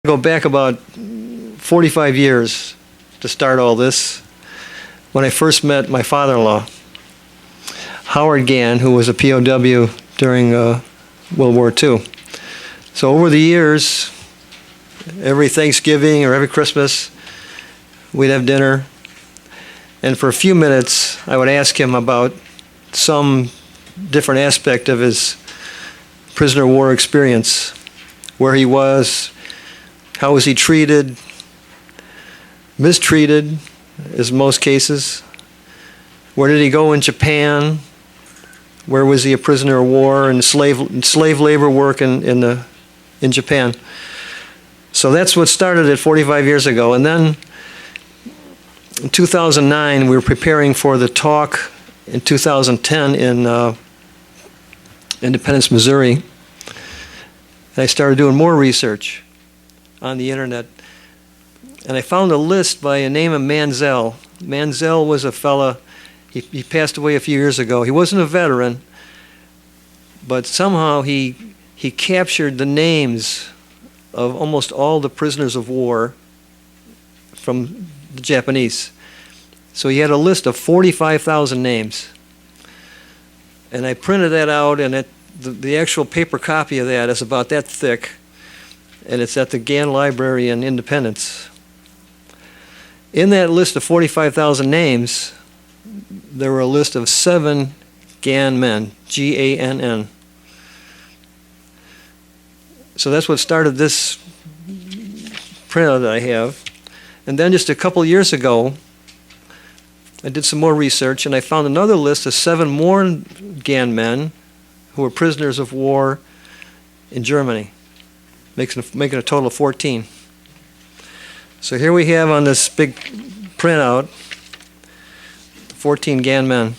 Go back about 45 years to start all this. When I first met my father-in-law, Howard Gann, who was a POW during World War II. So over the years, every Thanksgiving or every Christmas, we'd have dinner. And for a few minutes, I would ask him about some different aspect of his prisoner of war experience, where he was, how was he treated, mistreated, as most cases. Where did he go in Japan? Where was he a prisoner of war and slave labor work in Japan? So that's what started it 45 years ago. And then in 2009, we were preparing for the talk in 2010 in Independence, Missouri. And I started doing more research on the internet. And I found a list by a name of Manzel. Manzel was a fella, he passed away a few years ago. He wasn't a veteran, but somehow he captured the names of almost all the prisoners of war from the Japanese. So he had a list of 45,000 names. And I printed that out, and the actual paper copy of that is about that thick, and it's at the Gann Library in Independence. In that list of 45,000 names, there were a list of 7 Gann men, G-A-N-N. So that's what started this printout that I have. And then just a couple years ago, I did some more research, and I found another list of 7 more Gann men who were prisoners of war in Germany, making a total of 14. So here we have on this big printout 14 Gann men.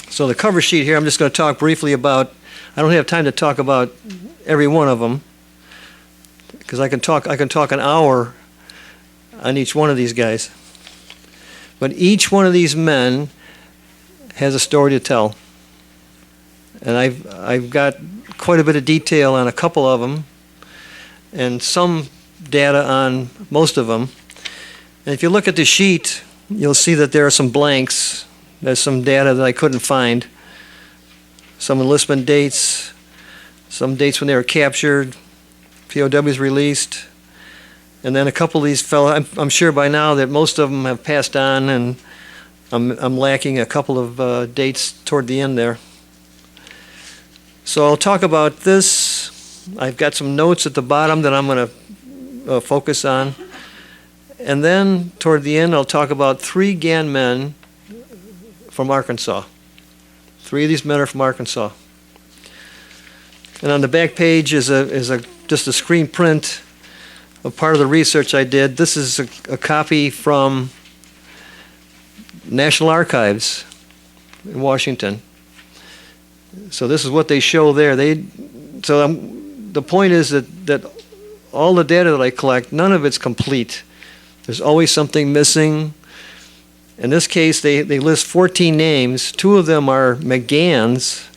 So the cover sheet here, I'm just going to talk briefly about. I don't have time to talk about every one of them, because I can talk an hour on each one of these guys. But each one of these men has a story to tell. And I've got quite a bit of detail on a couple of them, and some data on most of them. And if you look at the sheet, you'll see that there are some blanks. There's some data that I couldn't find. Some enlistment dates, some dates when they were captured, POWs released, and then a couple of these fellows. I'm sure by now that most of them have passed on, and I'm lacking a couple of dates toward the end there. So I'll talk about this. I've got some notes at the bottom that I'm going to focus on. And then toward the end, I'll talk about 3 Gann men from Arkansas. 3 of these men are from Arkansas. And on the back page is just a screen print of part of the research I did. This is a copy from National Archives in Washington. So this is what they show there. The point is that all the data that I collect, none of it's complete. There's always something missing. In this case, they list 14 names. 2 of them are McGanns.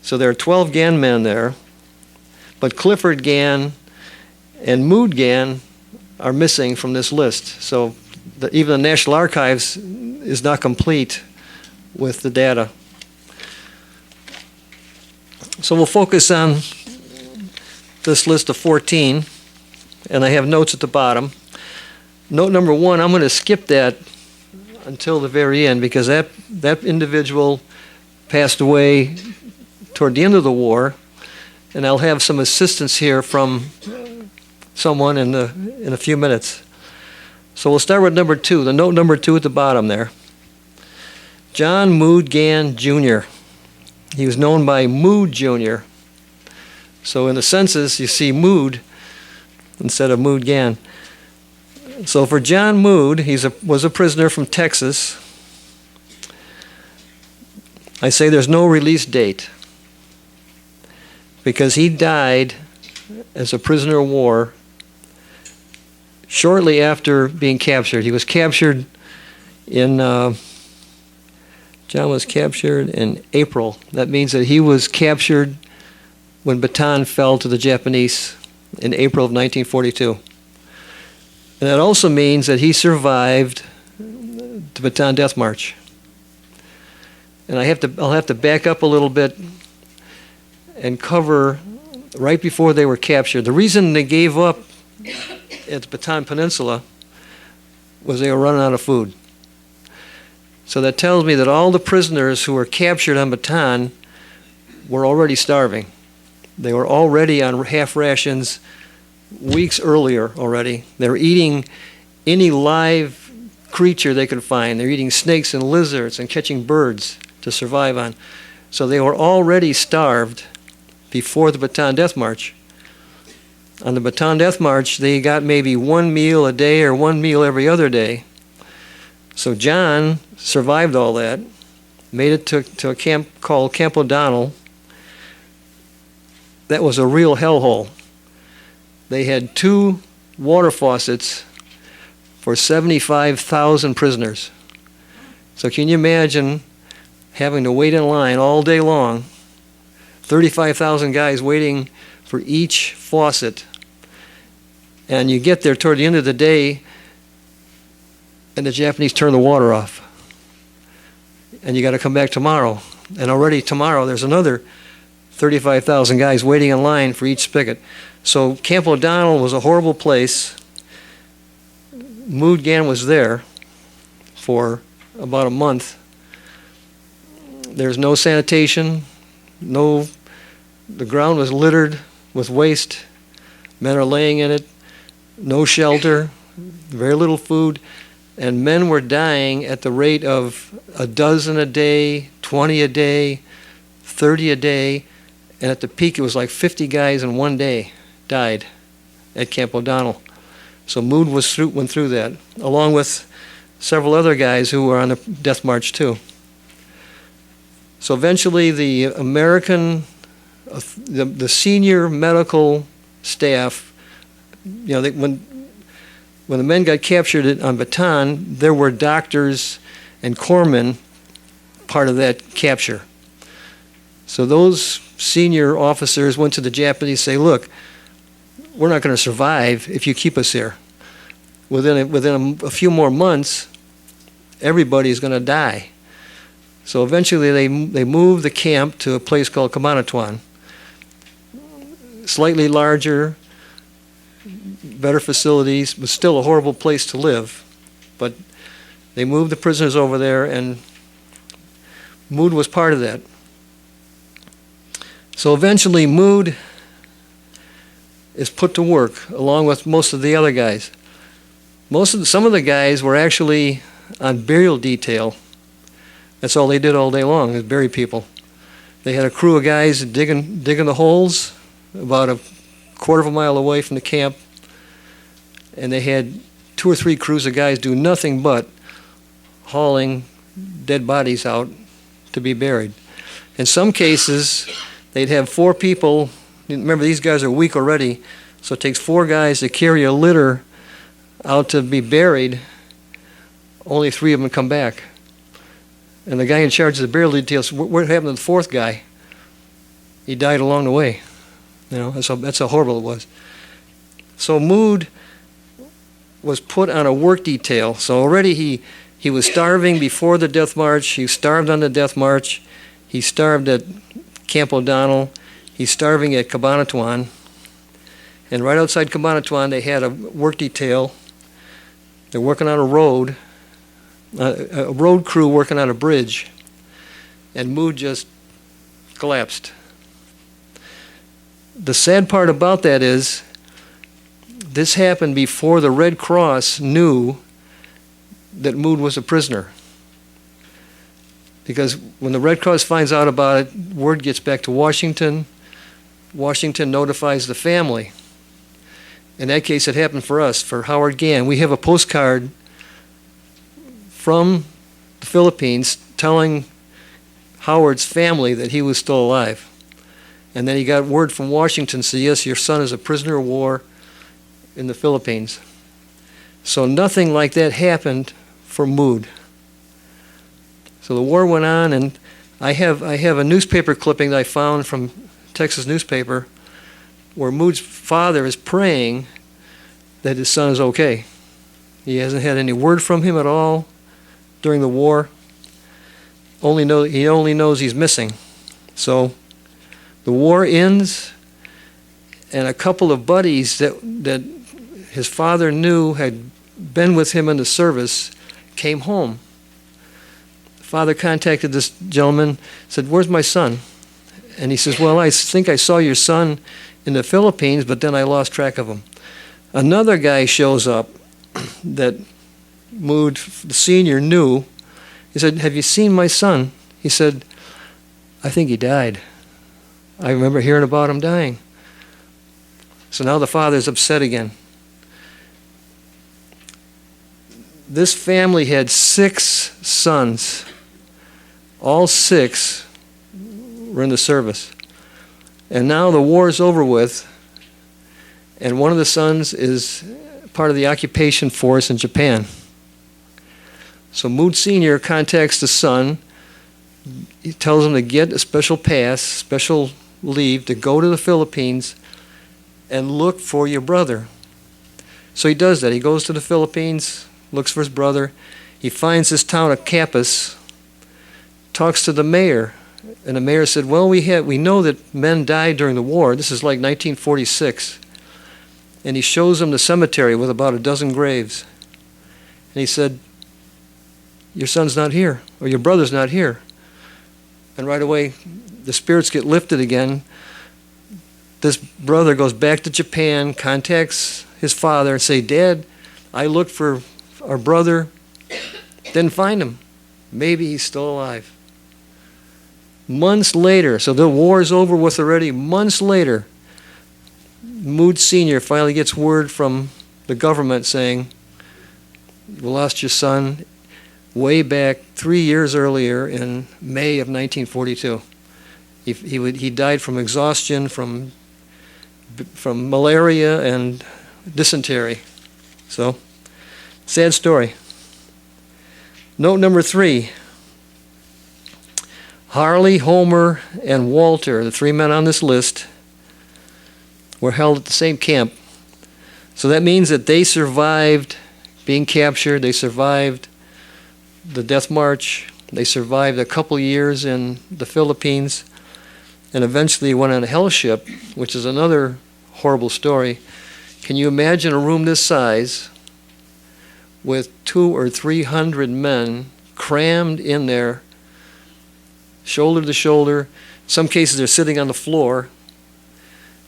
So there are 12 Gann men there. But Clifford Gann and Mood Gann are missing from this list. So even the National Archives is not complete with the data. So we'll focus on this list of 14, and I have notes at the bottom. Note number 1, I'm going to skip that until the very end, because that individual passed away toward the end of the war, and I'll have some assistance here from someone in a few minutes. So we'll start with number 2, the note number 2 at the bottom there. John Mood Gann, Jr. He was known by Mood Jr. So in the census, you see Mood instead of Mood Gann. So for John Mood, he was a prisoner from Texas. I say there's no release date, because he died as a prisoner of war shortly after being captured. He was captured in John was captured in April. That means that he was captured when Bataan fell to the Japanese in April of 1942. And that also means that he survived the Bataan Death March. And I'll have to back up a little bit and cover right before they were captured. The reason they gave up at the Bataan Peninsula was they were running out of food. So that tells me that all the prisoners who were captured on Bataan were already starving. They were already on half rations weeks earlier already. They were eating any live creature they could find. They're eating snakes and lizards and catching birds to survive on. So they were already starved before the Bataan Death March. On the Bataan Death March, they got maybe one meal a day or one meal every other day. So John survived all that, made it to a camp called Camp O'Donnell. That was a real hellhole. They had 2 water faucets for 75,000 prisoners. So can you imagine having to wait in line all day long, 35,000 guys waiting for each faucet, and you get there toward the end of the day and the Japanese turn the water off. And you got to come back tomorrow. And already tomorrow there's another 35,000 guys waiting in line for each spigot. So Camp O'Donnell was a horrible place. Gann was there for about a month. There's no sanitation, the ground was littered with waste. Men are laying in it, no shelter, very little food, and men were dying at the rate of 12 a day, 20 a day, 30 a day, and at the peak it was like 50 guys in one day died at Camp O'Donnell. So Mood went through that, along with several other guys who were on the death march too. So eventually the American, the senior medical staff, when the men got captured on Bataan, there were doctors and corpsmen part of that capture. So those senior officers went to the Japanese and say, look, we're not going to survive if you keep us here. Within a few more months, everybody's going to die. So eventually they moved the camp to a place called Cabanatuan. Slightly larger, better facilities, but still a horrible place to live. But they moved the prisoners over there, and Mood was part of that. So eventually Mood is put to work along with most of the other guys. Some of the guys were actually on burial detail. That's all they did all day long, is bury people. They had a crew of guys digging the holes about a quarter of a mile away from the camp, and they had 2 or 3 crews of guys do nothing but hauling dead bodies out to be buried. In some cases, they'd have 4 people. Remember, these guys are weak already, so it takes 4 guys to carry a litter out to be buried. Only 3 of them come back. And the guy in charge of the burial details, what happened to the 4th guy? He died along the way. That's how horrible it was. So Mood was put on a work detail. So already he was starving before the death march. He starved on the death march. He starved at Camp O'Donnell. He's starving at Cabanatuan. And right outside Cabanatuan, they had a work detail. They're working on a road. A road crew working on a bridge, and Mood just collapsed. The sad part about that is this happened before the Red Cross knew that Mood was a prisoner. Because when the Red Cross finds out about it, word gets back to Washington. Washington notifies the family. In that case, it happened for us, for Howard Gann. We have a postcard from the Philippines telling Howard's family that he was still alive. And then he got word from Washington saying, yes, your son is a prisoner of war in the Philippines. So nothing like that happened for Mood. So the war went on, and I have a newspaper clipping that I found from Texas newspaper where Mood's father is praying that his son is okay. He hasn't had any word from him at all during the war. He only knows he's missing. So the war ends, and a couple of buddies that his father knew had been with him in the service came home. The father contacted this gentleman, said, "Where's my son?" And he says, "Well, I think I saw your son in the Philippines, but then I lost track of him." Another guy shows up that Mood, the senior, knew. He said, "Have you seen my son?" He said, "I think he died. I remember hearing about him dying." So now the father's upset again. This family had 6 sons. All 6 were in the service. And now the war is over with, and one of the sons is part of the occupation force in Japan. So Mood Sr. contacts the son. He tells him to get a special pass, special leave to go to the Philippines and look for your brother. So he does that. He goes to the Philippines, looks for his brother. He finds this town of Capas, talks to the mayor, and the mayor said, "Well, we know that men died during the war." This is like 1946. And he shows him the cemetery with about a dozen graves. And he said, "Your son's not here, or your brother's not here." And right away, the spirits get lifted again. This brother goes back to Japan, contacts his father, and say, "Dad, I looked for our brother, didn't find him. Maybe he's still alive." Months later, so the war is over with already. Months later, Mood Sr. finally gets word from the government saying, "We lost your son way back 3 years earlier in May of 1942. He died from exhaustion, from malaria and dysentery." So, sad story. Note number 3. Harley, Homer, and Walter, the 3 men on this list, were held at the same camp. So that means that they survived being captured, they survived the death march, they survived a couple years in the Philippines, and eventually went on a hell ship, which is another horrible story. Can you imagine a room this size with 200 or 300 men crammed in there, shoulder to shoulder? In some cases they're sitting on the floor,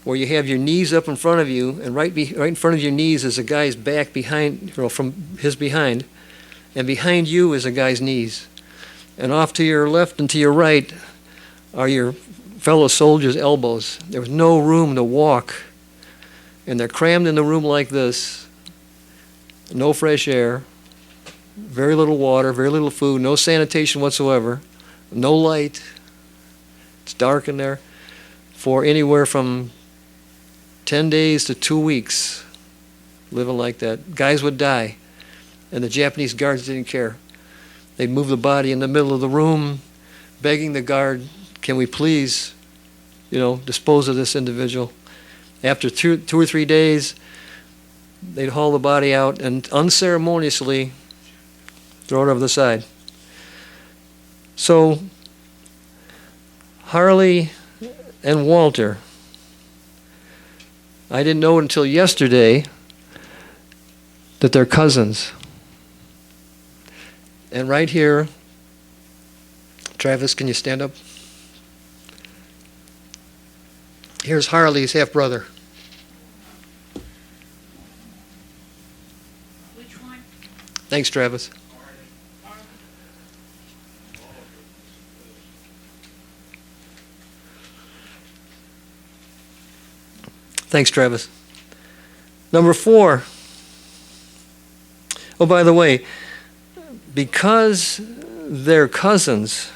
where you have your knees up in front of you, and right in front of your knees is a guy's back behind, from his behind, and behind you is a guy's knees. And off to your left and to your right are your fellow soldiers' elbows. There was no room to walk, and they're crammed in the room like this. No fresh air, very little water, very little food, no sanitation whatsoever, no light. It's dark in there for anywhere from 10 days to 2 weeks, living like that. Guys would die, and the Japanese guards didn't care. They'd move the body in the middle of the room, begging the guard, "Can we please, dispose of this individual?" After 2 or 3 days, they'd haul the body out and unceremoniously throw it over the side. So, Harley and Walter, I didn't know until yesterday that they're cousins. And right here, Travis, can you stand up? Here's Harley's half-brother. Which one? Thanks, Travis. Thanks, Travis. Number 4. Oh, by the way, because they're cousins,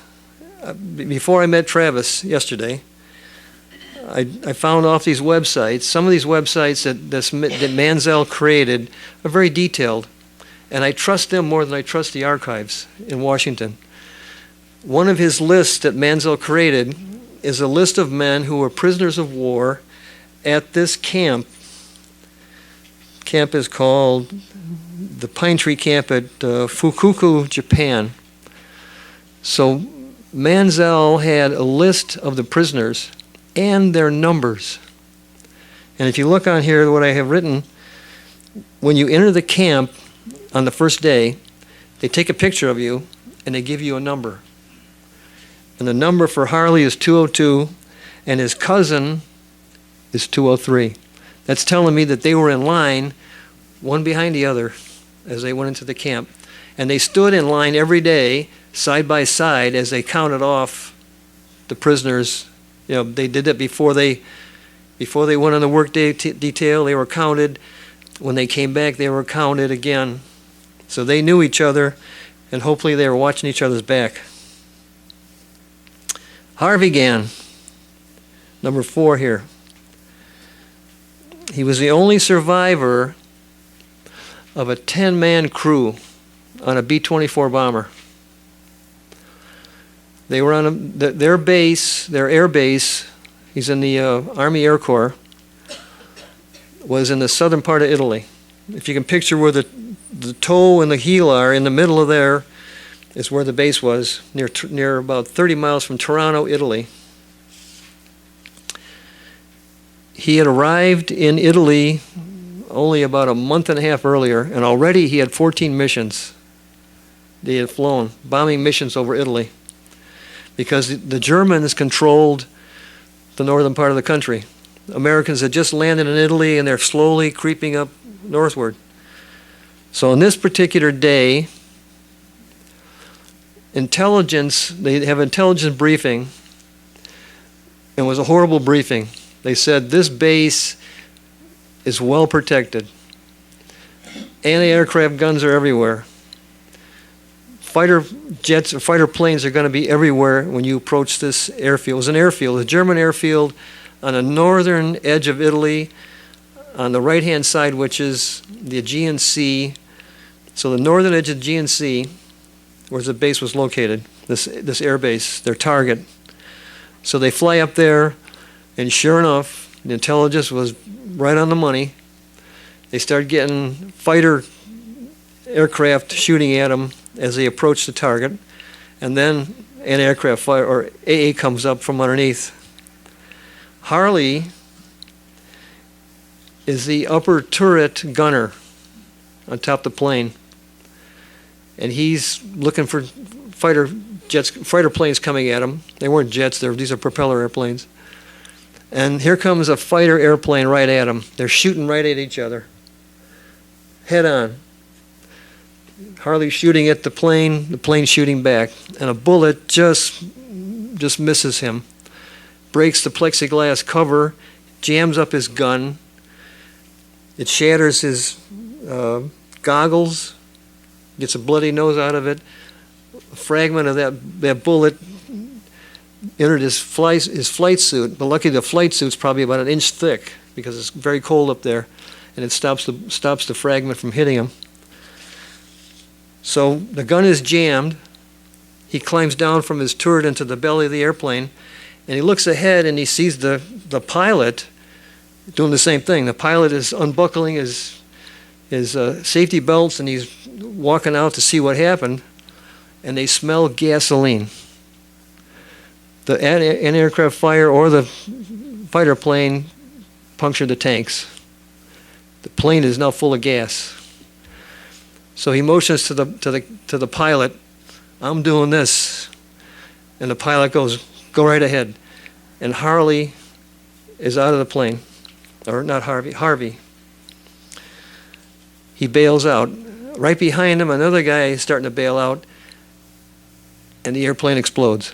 before I met Travis yesterday, I found off these websites. Some of these websites that Mansell created are very detailed, and I trust them more than I trust the archives in Washington. One of his lists that Mansell created is a list of men who were prisoners of war at this camp is called the Pine Tree Camp at Fukuoka, Japan. So Mansell had a list of the prisoners and their numbers. And if you look on here, what I have written, when you enter the camp on the first day, they take a picture of you and they give you a number. And the number for Harley is 202, and his cousin is 203. That's telling me that they were in line, one behind the other, as they went into the camp. And they stood in line every day, side by side, as they counted off the prisoners. You know, they did it before they went on the work day detail. They were counted. When they came back, they were counted again. So they knew each other, and hopefully they were watching each other's back. Harvey Gann, number 4 here. He was the only survivor of a 10-man crew on a B-24 bomber. They were on their base, their air base. He's in the Army Air Corps. Was in the southern part of Italy. If you can picture where the toe and the heel are, in the middle of there is where the base was, near about 30 miles from Toronto, Italy. He had arrived in Italy only about a month and a half earlier, and already he had 14 missions they had flown, bombing missions over Italy, because the Germans controlled the northern part of the country. Americans had just landed in Italy, and they're slowly creeping up northward. So on this particular day, they have intelligence briefing. It was a horrible briefing. They said this base is well protected. Anti-aircraft guns are everywhere. Fighter jets or fighter planes are going to be everywhere when you approach this airfield. It was an airfield, a German airfield on the northern edge of Italy, on the right-hand side, which is the Aegean Sea. So the northern edge of the Aegean Sea, where the base was located, this air base, their target. So they fly up there, and sure enough, the intelligence was right on the money. They start getting fighter aircraft shooting at them as they approach the target, and then an aircraft fire, or AA, comes up from underneath. Harley is the upper turret gunner on top of the plane, and he's looking for fighter planes coming at him. They weren't jets; these are propeller airplanes. And here comes a fighter airplane right at him. They're shooting right at each other, head on. Harley shooting at the plane shooting back, and a bullet just misses him, breaks the plexiglass cover, jams up his gun. It shatters his goggles, gets a bloody nose out of it. A fragment of that bullet entered his flight suit, but luckily the flight suit's probably about an inch thick because it's very cold up there, and it stops the fragment from hitting him. So the gun is jammed. He climbs down from his turret into the belly of the airplane, and he looks ahead and he sees the pilot doing the same thing. The pilot is unbuckling his safety belts, and he's walking out to see what happened, and they smell gasoline. The anti-aircraft fire or the fighter plane punctured the tanks. The plane is now full of gas. So he motions to the pilot, "I'm doing this," and the pilot goes, "Go right ahead." And Harley is out of the plane, or not Harvey. He bails out. Right behind him, another guy is starting to bail out, and the airplane explodes.